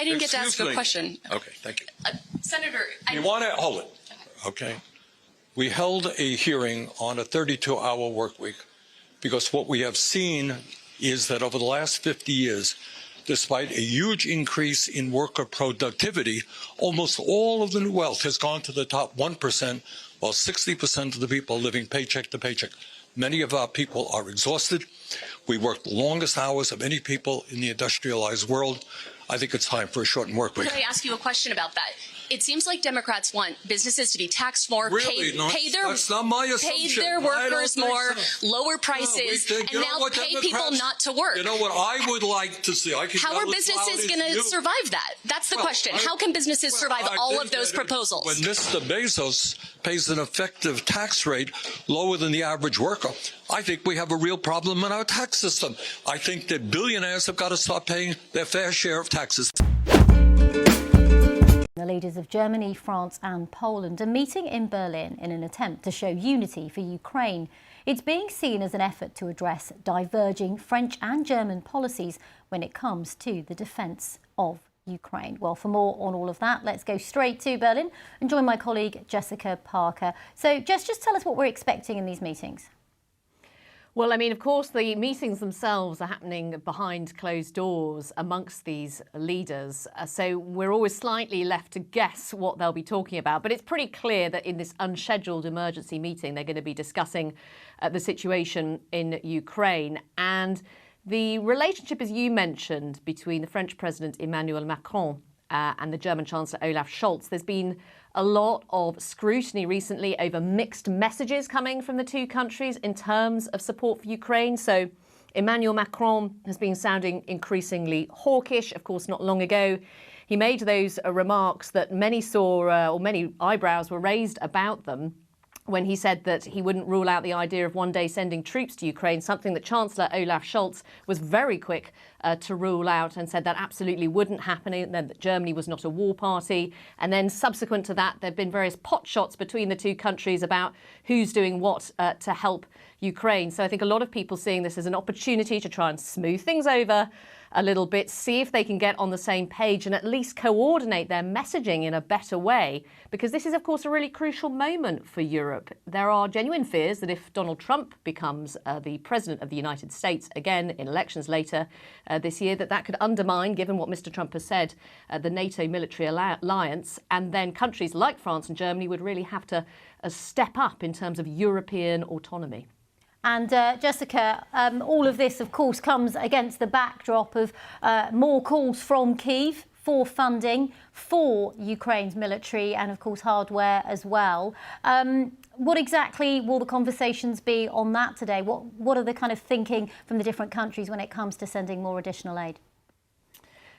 I didn't get to ask a question. Okay, thank you. Senator, You want to hold it? Okay. We held a hearing on a 32-hour work week because what we have seen is that over the last 50 years, despite a huge increase in worker productivity, almost all of the new wealth has gone to the top 1%, while 60% of the people are living paycheck to paycheck. Many of our people are exhausted. We work the longest hours of any people in the industrialized world. I think it's time for a shortened work week. Could I ask you a question about that? It seems like Democrats want businesses to be taxed more, that's not my assumption. pay their workers more, lower prices, and now pay people not to work. You know what I would like to see? How are businesses going to survive that? That's the question. How can businesses survive all of those proposals? When Mr. Bezos pays an effective tax rate lower than the average worker, I think we have a real problem in our tax system. I think that billionaires have got to start paying their fair share of taxes. The leaders of Germany, France and Poland are meeting in Berlin in an attempt to show unity for Ukraine. It's being seen as an effort to address diverging French and German policies when it comes to the defence of Ukraine. Well, for more on all of that, let's go straight to Berlin and join my colleague Jessica Parker. So, Jess, just tell us what we're expecting in these meetings. Well, I mean, of course, the meetings themselves are happening behind closed doors amongst these leaders. So we're always slightly left to guess what they'll be talking about. But it's pretty clear that in this unscheduled emergency meeting, they're going to be discussing the situation in Ukraine. And the relationship, as you mentioned, between the French President Emmanuel Macron and the German Chancellor Olaf Scholz, there's been a lot of scrutiny recently over mixed messages coming from the two countries in terms of support for Ukraine. So Emmanuel Macron has been sounding increasingly hawkish. Of course, not long ago, he made those remarks that many saw, or many eyebrows were raised about them, when he said that he wouldn't rule out the idea of one day sending troops to Ukraine, something that Chancellor Olaf Scholz was very quick to rule out and said that absolutely wouldn't happen, and that Germany was not a war party. And then subsequent to that, there have been various potshots between the two countries about who's doing what to help Ukraine. So I think a lot of people seeing this as an opportunity to try and smooth things over a little bit, see if they can get on the same page and at least coordinate their messaging in a better way, because this is, of course, a really crucial moment for Europe. There are genuine fears that if Donald Trump becomes the president of the United States again in elections later this year, that could undermine, given what Mr. Trump has said, the NATO military alliance, and then countries like France and Germany would really have to step up in terms of European autonomy. And Jessica, all of this, of course, comes against the backdrop of more calls from Kyiv for funding for Ukraine's military and, of course, hardware as well. What exactly will the conversations be on that today? What are the kind of thinking from the different countries when it comes to sending more additional aid?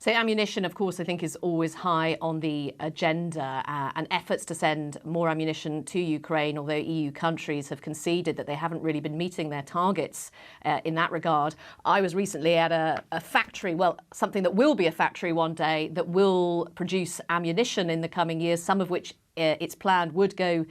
So ammunition, of course, I think is always high on the agenda, and efforts to send more ammunition to Ukraine, although EU countries have conceded that they haven't really been meeting their targets in that regard. I was recently at a factory, well, something that will be a factory one day that will produce ammunition in the coming years, some of which it's planned would go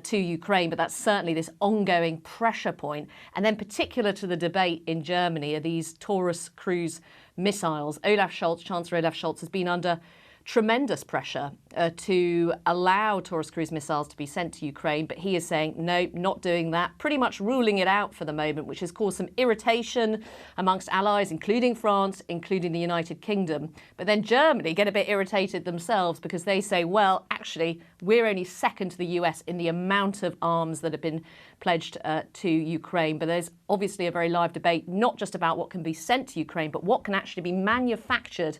to Ukraine, but that's certainly this ongoing pressure point. And then particular to the debate in Germany are these Taurus cruise missiles. Chancellor Olaf Scholz has been under tremendous pressure to allow Taurus cruise missiles to be sent to Ukraine, but he is saying, no, not doing that, pretty much ruling it out for the moment, which has caused some irritation amongst allies, including France, including the United Kingdom. But then Germany get a bit irritated themselves because they say, well, actually, we're only second to the US in the amount of arms that have been pledged to Ukraine. But there's obviously a very live debate, not just about what can be sent to Ukraine, but what can actually be manufactured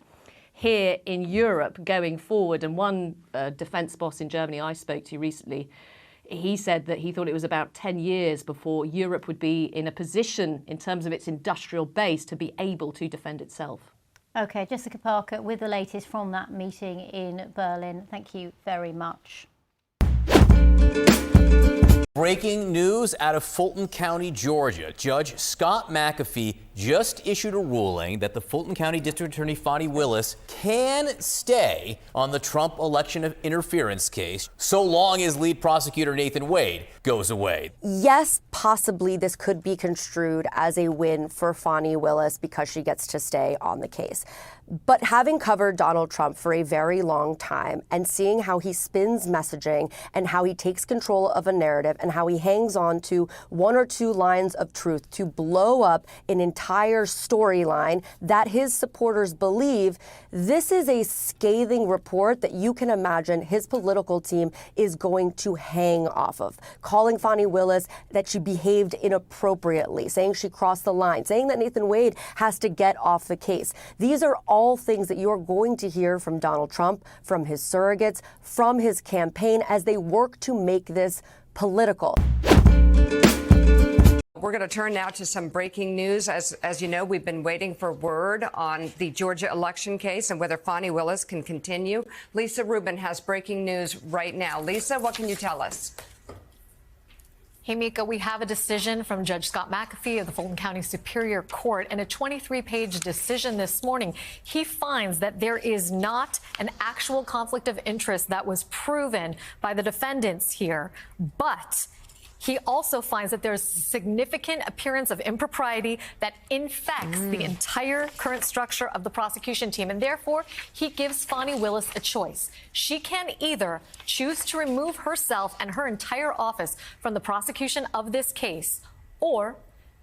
here in Europe going forward. And one defence boss in Germany I spoke to recently, he said that he thought it was about 10 years before Europe would be in a position in terms of its industrial base to be able to defend itself. OK, Jessica Parker with the latest from that meeting in Berlin. Thank you very much. Breaking news out of Fulton County, Georgia. Judge Scott McAfee just issued a ruling that the Fulton County District Attorney FaniWillis can stay on the Trump election interference case so long as lead prosecutor Nathan Wade goes away. Yes, possibly this could be construed as a win for FaniWillis because she gets to stay on the case. But having covered Donald Trump for a very long time and seeing how he spins messaging and how he takes control of a narrative and how he hangs on to one or two lines of truth to blow up an entire storyline that his supporters believe, this is a scathing report that you can imagine his political team is going to hang off of. Calling FaniWillis that she behaved inappropriately, saying she crossed the line, saying that Nathan Wade has to get off the case. These are all things that you're going to hear from Donald Trump, from his surrogates, from his campaign as they work to make this political. We're going to turn now to some breaking news. As you know, we've been waiting for word on the Georgia election case and whether FaniWillis can continue. Lisa Rubin has breaking news right now. Lisa, what can you tell us? Hey, Mika, we have a decision from Judge Scott McAfee of the Fulton County Superior Court. In a 23-page decision this morning, he finds that there is not an actual conflict of interest that was proven by the defendants here, but he also finds that there's significant appearance of impropriety that infects the entire current structure of the prosecution team. And therefore, he gives FaniWillis a choice. She can either choose to remove herself and her entire office from the prosecution of this case, or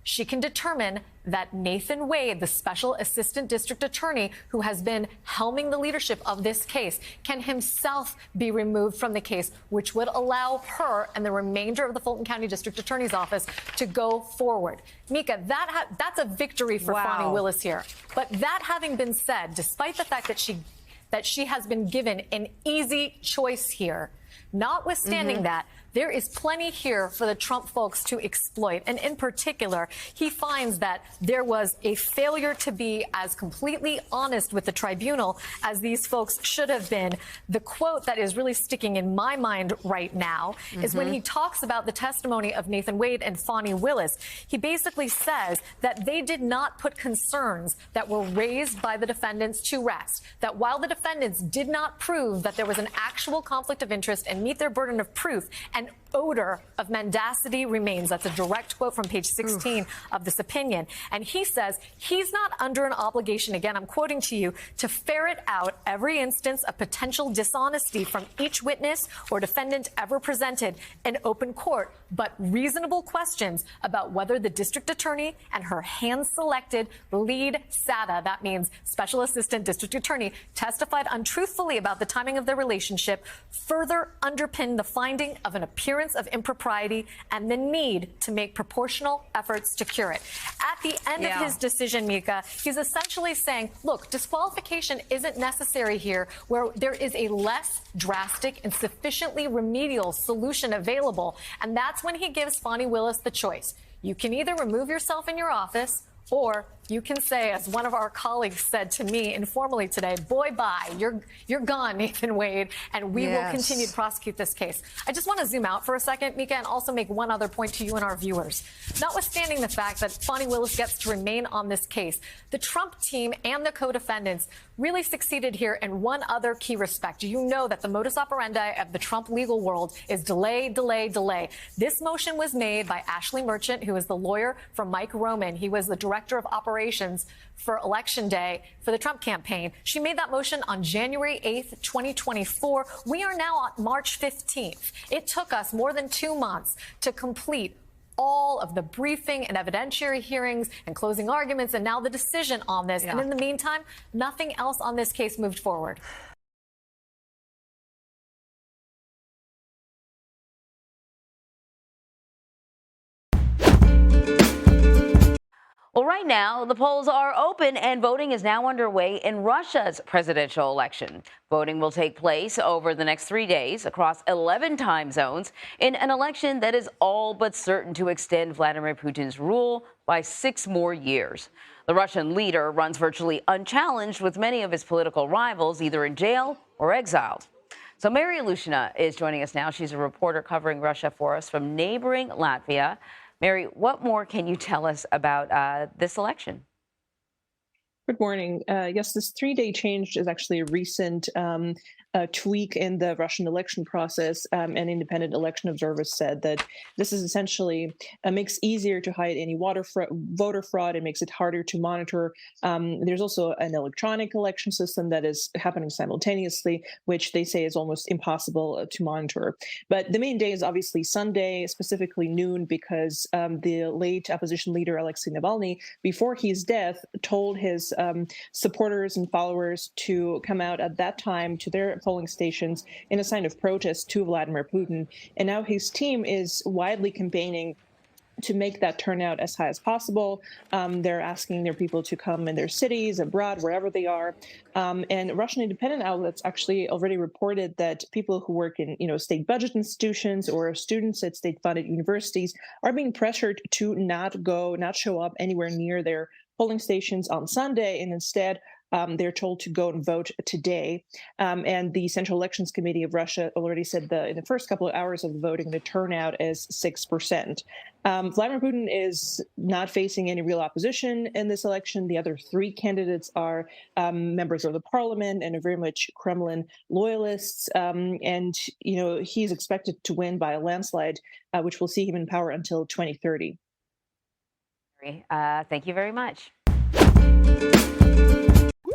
she can determine that Nathan Wade, the special assistant district attorney who has been helming the leadership of this case, can himself be removed from the case, which would allow her and the remainder of the Fulton County District Attorney's Office to go forward. Mika, that's a victory for FaniWillis here. But that having been said, despite the fact that she has been given an easy choice here, notwithstanding that, there is plenty here for the Trump folks to exploit. And in particular, he finds that there was a failure to be as completely honest with the tribunal as these folks should have been. The quote that is really sticking in my mind right now is when he talks about the testimony of Nathan Wade and FaniWillis. He basically says that they did not put concerns that were raised by the defendants to rest, that while the defendants did not prove that there was an actual conflict of interest and meet their burden of proof, an odor of mendacity remains. That's a direct quote from page 16 of this opinion. And he says he's not under an obligation, again, I'm quoting to you, to ferret out every instance of potential dishonesty from each witness or defendant ever presented in open court, but reasonable questions about whether the district attorney and her hand-selected lead SATA, that means special assistant district attorney, testified untruthfully about the timing of their relationship, further underpin the finding of an appearance of impropriety and the need to make proportional efforts to cure it. At the end of his decision, Mika, he's essentially saying, look, disqualification isn't necessary here where there is a less drastic and sufficiently remedial solution available. And that's when he gives FaniWillis the choice. You can either remove yourself in your office, or you can say, as one of our colleagues said to me informally today, boy, bye, you're gone, Nathan Wade, and we will continue to prosecute this case. I just want to zoom out for a second, Mika, and also make one other point to you and our viewers. Notwithstanding the fact that FaniWillis gets to remain on this case, the Trump team and the co-defendants really succeeded here in one other key respect. You know that the modus operandi of the Trump legal world is delay, delay, delay. This motion was made by Ashley Merchant, who is the lawyer for Mike Roman. He was the director of operations for Election Day for the Trump campaign. She made that motion on January 8th, 2024. We are now on March 15th. It took us more than 2 months to complete all of the briefing and evidentiary hearings and closing arguments and now the decision on this. And in the meantime, nothing else on this case moved forward. Well, right now, the polls are open and voting is now underway in Russia's presidential election. Voting will take place over the next 3 days across 11 time zones in an election that is all but certain to extend Vladimir Putin's rule by 6 more years. The Russian leader runs virtually unchallenged, with many of his political rivals either in jail or exiled. So Mary Lushina is joining us now. She's a reporter covering Russia for us from neighboring Latvia. Mary, what more can you tell us about this election? Good morning. Yes, this 3-day change is actually a recent tweak in the Russian election process. An independent election observer said that this is essentially makes easier to hide any voter fraud. It makes it harder to monitor. There's also an electronic election system that is happening simultaneously, which they say is almost impossible to monitor. But the main day is obviously Sunday, specifically noon, because the late opposition leader Alexei Navalny, before his death, told his supporters and followers to come out at that time to their polling stations in a sign of protest to Vladimir Putin. And now his team is widely campaigning to make that turnout as high as possible. They're asking their people to come in their cities, abroad, wherever they are. And Russian independent outlets actually already reported that people who work in, state budget institutions or students at state-funded universities are being pressured to not show up anywhere near their polling stations on Sunday, and instead they're told to go and vote today. And the Central Elections Committee of Russia already said in the first couple of hours of the voting, the turnout is 6%. Vladimir Putin is not facing any real opposition in this election. The other 3 candidates are members of the parliament and are very much Kremlin loyalists. And he's expected to win by a landslide, which will see him in power until 2030. Thank you very much.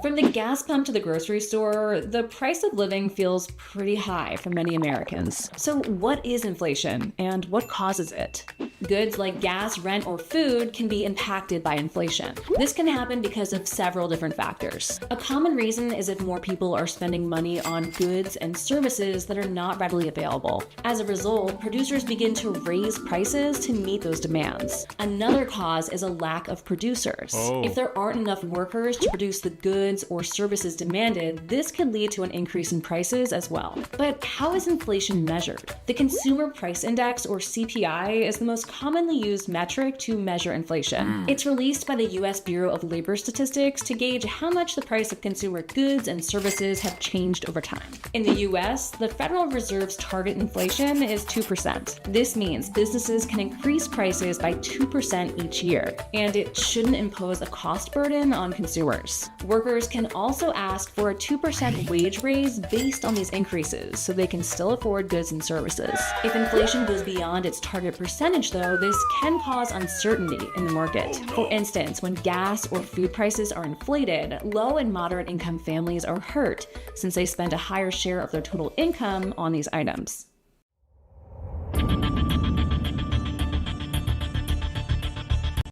From the gas pump to the grocery store, the price of living feels pretty high for many Americans. So what is inflation and what causes it? Goods like gas, rent, or food can be impacted by inflation. This can happen because of several different factors. A common reason is if more people are spending money on goods and services that are not readily available. As a result, producers begin to raise prices to meet those demands. Another cause is a lack of producers. If there aren't enough workers to produce the goods or services demanded, this could lead to an increase in prices as well. But how is inflation measured? The Consumer Price Index, or CPI, is the most commonly used metric to measure inflation. It's released by the U.S. Bureau of Labor Statistics to gauge how much the price of consumer goods and services have changed over time. In the U.S., the Federal Reserve's target inflation is 2%. This means businesses can increase prices by 2% each year, and it shouldn't impose a cost burden on consumers. Workers can also ask for a 2% wage raise based on these increases, so they can still afford goods and services. If inflation goes beyond its target percentage, though, this can cause uncertainty in the market. For instance, when gas or food prices are inflated, low and moderate income families are hurt since they spend a higher share of their total income on these items.